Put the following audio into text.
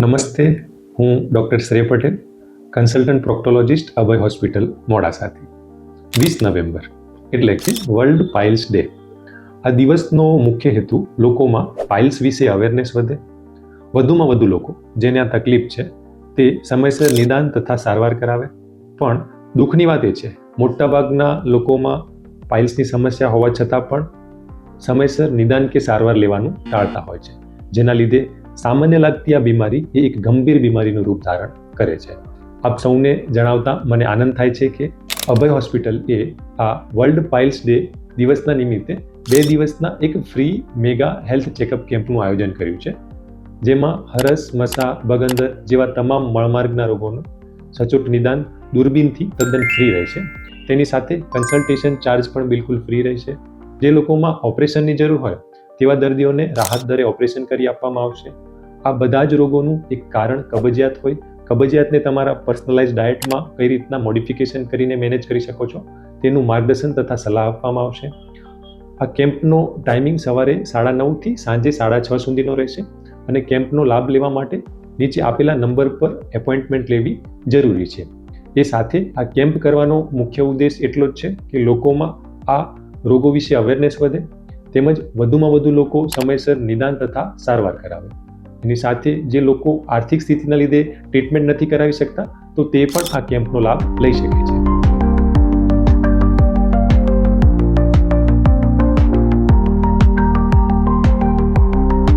નમસ્તે, હું ડૉક્ટર શ્રેય પટેલ, કન્સલ્ટન્ટ પ્રોક્ટોલોજિસ્ટ, અભય હોસ્પિટલ મોડાસાથી. 20 નવેમ્બર એટલે કે વર્લ્ડ પાઇલ્સ ડે. આ દિવસનો મુખ્ય હેતુ લોકોમાં પાઇલ્સ વિશે અવેરનેસ વધે, વધુમાં વધુ લોકો જેને આ તકલીફ છે તે સમયસર નિદાન તથા સારવાર કરાવે. પણ દુઃખની વાત એ છે, મોટાભાગના લોકોમાં પાઇલ્સની સમસ્યા હોવા છતાં પણ સમયસર નિદાન કે સારવાર લેવાનું ટાળતા હોય છે, જેના લીધે સામાન્ય લાગતી આ બીમારી એ એક ગંભીર બીમારીનું રૂપ ધારણ કરે છે. આપ સૌને જણાવતા મને આનંદ થાય છે કે અભય હોસ્પિટલ એ આ વર્લ્ડ પાઇલ્સ ડે દિવસના નિમિત્તે 2 દિવસના એક ફ્રી મેગા હેલ્થ ચેકઅપ કેમ્પનું આયોજન કર્યું છે, જેમાં હરસ, મસા, બગંદર જેવા તમામ મળમાર્ગના રોગોનું સચોટ નિદાન દૂરબીનથી તદ્દન ફ્રી રહેશે. તેની સાથે કન્સલ્ટેશન ચાર્જ પણ બિલકુલ ફ્રી રહેશે. જે લોકોમાં ઓપરેશનની જરૂર હોય તેવા દર્દીઓને રાહત દરે ઓપરેશન કરી આપવામાં આવશે. આ બધા જ રોગોનું એક કારણ કબજિયાત હોય. કબજિયાતને તમારા પર્સનલાઇઝ ડાયટમાં કઈ રીતના મોડિફિકેશન કરીને મેનેજ કરી શકો છો તેનું માર્ગદર્શન તથા સલાહ આપવામાં આવશે. આ કેમ્પનો ટાઈમિંગ સવારે 9:30 થી સાંજે 6:30 સુધીનો રહેશે અને કેમ્પનો લાભ લેવા માટે નીચે આપેલા નંબર પર એપોઇન્ટમેન્ટ લેવી જરૂરી છે. એ સાથે આ કેમ્પ કરવાનો મુખ્ય ઉદ્દેશ એટલો જ છે કે લોકોમાં આ રોગો વિશે અવેરનેસ વધે, તેમજ વધુમાં વધુ લોકો સમયસર નિદાન તથા સારવાર કરાવે. એની સાથે જે લોકો આર્થિક સ્થિતિના લીધે ટ્રીટમેન્ટ નથી કરાવી શકતા તો તે પણ આ કેમ્પનો લાભ લઈ શકે છે.